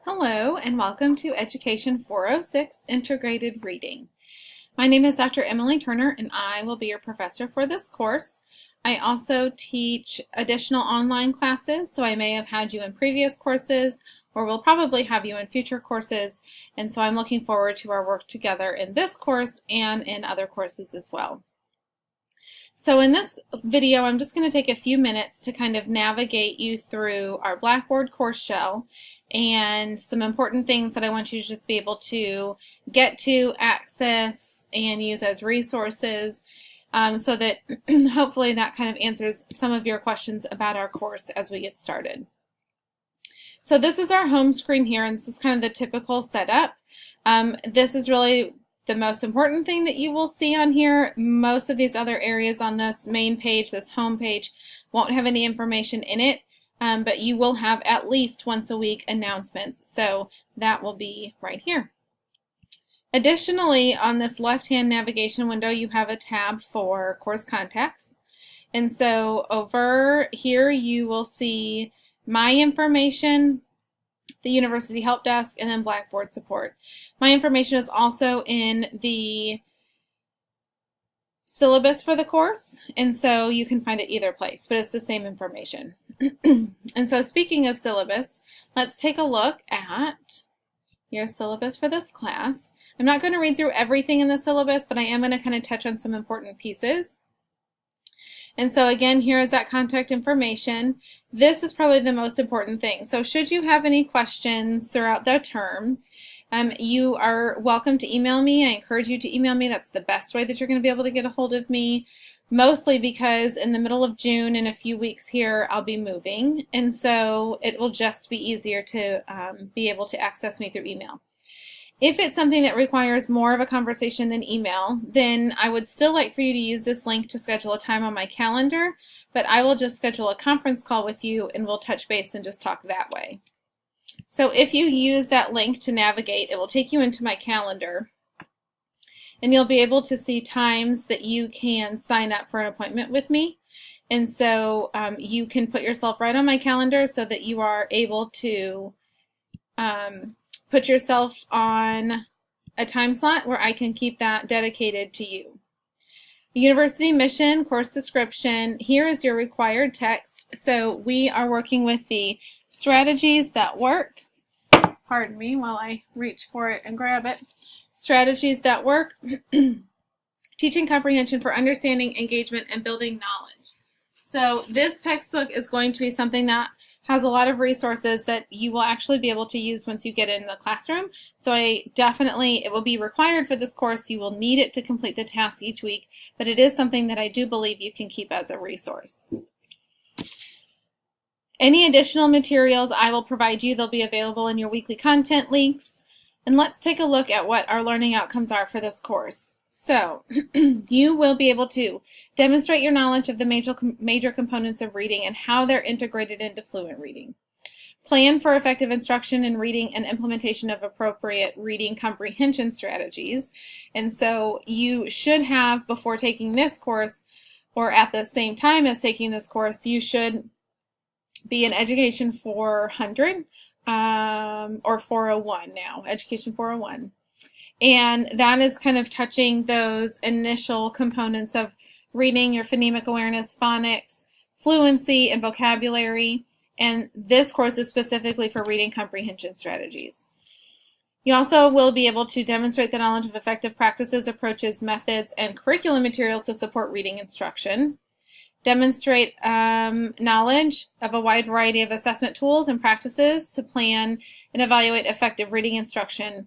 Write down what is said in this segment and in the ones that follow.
Hello and welcome to Education 406 Integrated Reading. My name is Dr. Emily Turner and I will be your professor for this course. I also teach additional online classes, so I may have had you in previous courses or will probably have you in future courses, and so I'm looking forward to our work together in this course and in other courses as well. So in this video, I'm just going to take a few minutes to kind of navigate you through our Blackboard course shell and some important things that I want you to just be able to get to, access, and use as resources so that hopefully that kind of answers some of your questions about our course as we get started. So this is our home screen here, and this is kind of the typical setup. This is really the most important thing that you will see on here. Most of these other areas on this main page, this home page, won't have any information in it, but you will have at least once a week announcements, so that will be right here. Additionally, on this left-hand navigation window, you have a tab for course contacts, and so over here you will see my information, the University Help Desk, and then Blackboard support. My information is also in the syllabus for the course, and so you can find it either place, but it's the same information. And so speaking of syllabus, let's take a look at your syllabus for this class. I'm not going to read through everything in the syllabus, but I am going to kind of touch on some important pieces. And so again, here is that contact information. This is probably the most important thing. So should you have any questions throughout the term, you are welcome to email me. I encourage you to email me. That's the best way that you're going to be able to get a hold of me, mostly because in the middle of June, in a few weeks here, I'll be moving. And so it will just be easier to be able to access me through email. If it's something that requires more of a conversation than email, then I would still like for you to use this link to schedule a time on my calendar, but I will just schedule a conference call with you and we'll touch base and just talk that way. So if you use that link to navigate, it will take you into my calendar, and you'll be able to see times that you can sign up for an appointment with me. And so you can put yourself right on my calendar so that you are able to put yourself on a time slot where I can keep that dedicated to you. University mission, course description, here is your required text. So we are working with the strategies that work. Pardon me while I reach for it and grab it. Strategies that work. Teaching comprehension for understanding, engagement, and building knowledge. So this textbook is going to be something that has a lot of resources that you will actually be able to use once you get in the classroom. So it will be required for this course. You will need it to complete the task each week, but it is something that I do believe you can keep as a resource. Any additional materials I will provide you, they'll be available in your weekly content links. And let's take a look at what our learning outcomes are for this course. So you will be able to demonstrate your knowledge of the major components of reading and how they're integrated into fluent reading. Plan for effective instruction in reading and implementation of appropriate reading comprehension strategies. And so you should have, before taking this course, or at the same time as taking this course, you should be in Education 400 or 401 now, Education 401. And that is kind of touching those initial components of reading, your phonemic awareness, phonics, fluency, and vocabulary. And this course is specifically for reading comprehension strategies. You also will be able to demonstrate the knowledge of effective practices, approaches, methods, and curriculum materials to support reading instruction. Demonstrate knowledge of a wide variety of assessment tools and practices to plan and evaluate effective reading instruction,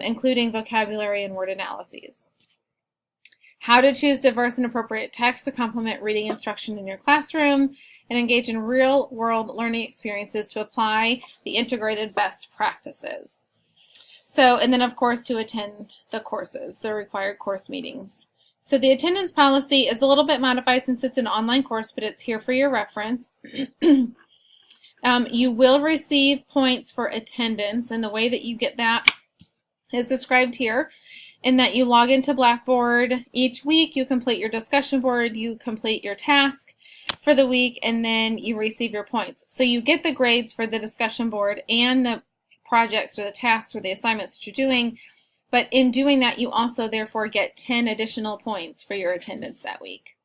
including vocabulary and word analyses. How to choose diverse and appropriate text to complement reading instruction in your classroom, and engage in real-world learning experiences to apply the integrated best practices. So, and then of course to attend the courses, the required course meetings. So the attendance policy is a little bit modified since it's an online course, but it's here for your reference. You will receive points for attendance, and the way that you get that is described here, in that you log into Blackboard each week, you complete your discussion board, you complete your task for the week, and then you receive your points. So you get the grades for the discussion board and the projects or the tasks or the assignments that you're doing. But in doing that, you also therefore get 10 additional points for your attendance that week.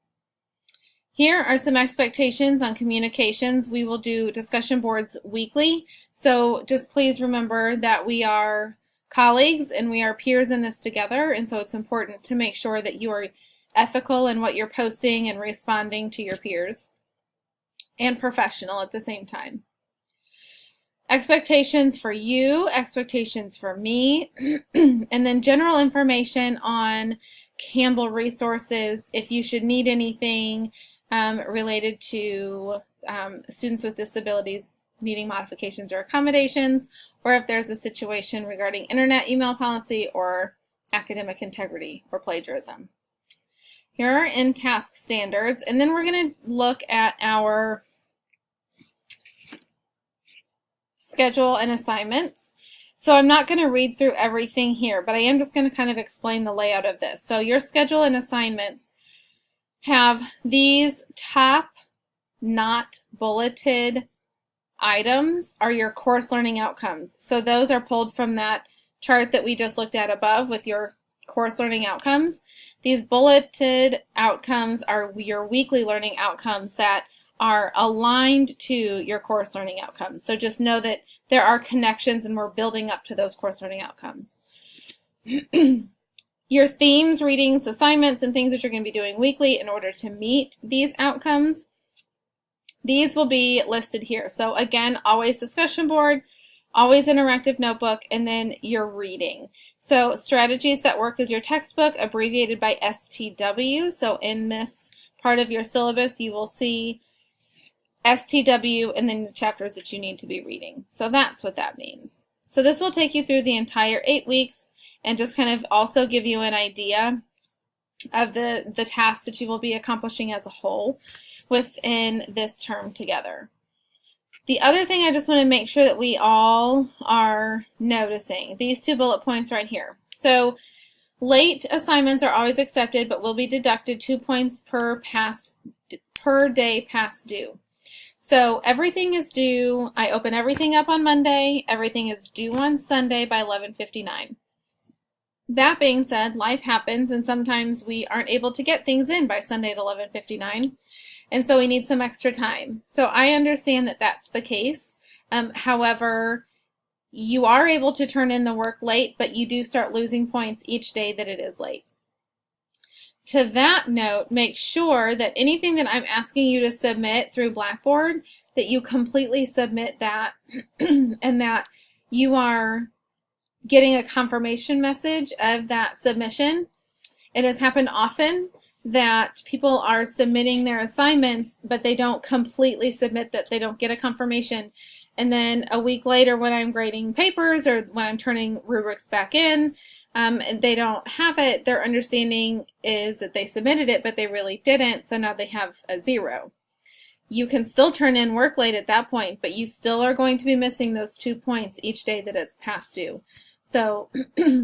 Here are some expectations on communications. We will do discussion boards weekly. So just please remember that we are colleagues and we are peers in this together. And so it's important to make sure that you are ethical in what you're posting and responding to your peers, and professional at the same time. Expectations for you, expectations for me, and then general information on Campbell resources if you should need anything related to students with disabilities needing modifications or accommodations, or if there's a situation regarding internet email policy or academic integrity or plagiarism. Here are in-task standards, and then we're going to look at our schedule and assignments. So I'm not going to read through everything here, but I am just going to kind of explain the layout of this. So your schedule and assignments have these top, not bulleted items are your course learning outcomes. So those are pulled from that chart that we just looked at above with your course learning outcomes. These bulleted outcomes are your weekly learning outcomes that are aligned to your course learning outcomes. So just know that there are connections and we're building up to those course learning outcomes. Your themes, readings, assignments, and things that you're going to be doing weekly in order to meet these outcomes, these will be listed here. So again, always discussion board, always interactive notebook, and then your reading. So strategies that work is your textbook, abbreviated by STW. So in this part of your syllabus, you will see STW and then the chapters that you need to be reading. So that's what that means. So this will take you through the entire 8 weeks and just kind of also give you an idea of the tasks that you will be accomplishing as a whole within this term together. The other thing I just want to make sure that we all are noticing, these 2 bullet points right here. So late assignments are always accepted but will be deducted 2 points per day past due. So everything is due, I open everything up on Monday, everything is due on Sunday by 11:59. That being said, life happens and sometimes we aren't able to get things in by Sunday at 11:59. And so we need some extra time. So I understand that that's the case. However, you are able to turn in the work late, but you do start losing points each day that it is late. To that note, make sure that anything that I'm asking you to submit through Blackboard, that you completely submit that and that you are getting a confirmation message of that submission. It has happened often that people are submitting their assignments, but they don't completely submit that, they don't get a confirmation. And then a week later when I'm grading papers or when I'm turning rubrics back in, and they don't have it, their understanding is that they submitted it, but they really didn't, so now they have a 0. You can still turn in work late at that point, but you still are going to be missing those 2 points each day that it's past due. So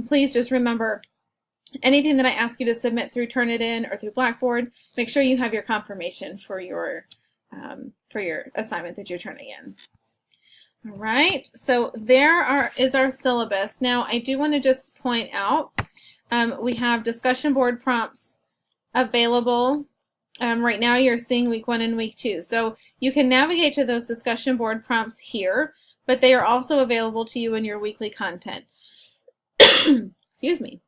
please just remember, anything that I ask you to submit through Turnitin or through Blackboard, make sure you have your confirmation for your assignment that you're turning in. All right, so there is our syllabus. Now, I do want to just point out, we have discussion board prompts available. Right now, you're seeing week 1 and week 2. So you can navigate to those discussion board prompts here, but they are also available to you in your weekly content. Excuse me.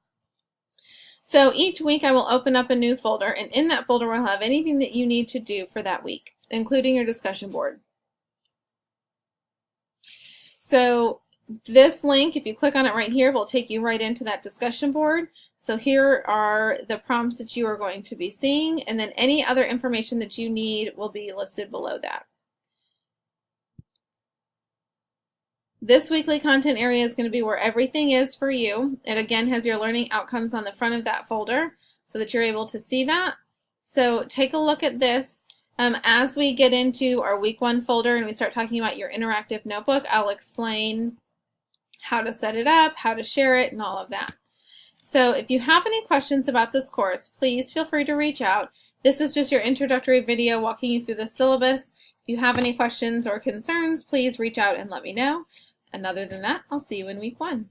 So each week I will open up a new folder, and in that folder we'll have anything that you need to do for that week, including your discussion board. So this link, if you click on it right here, will take you right into that discussion board. So here are the prompts that you are going to be seeing, and then any other information that you need will be listed below that. This weekly content area is going to be where everything is for you. It again has your learning outcomes on the front of that folder so that you're able to see that. So take a look at this. As we get into our week 1 folder and we start talking about your interactive notebook, I'll explain how to set it up, how to share it, and all of that. So if you have any questions about this course, please feel free to reach out. This is just your introductory video walking you through the syllabus. If you have any questions or concerns, please reach out and let me know. And other than that, I'll see you in week 1.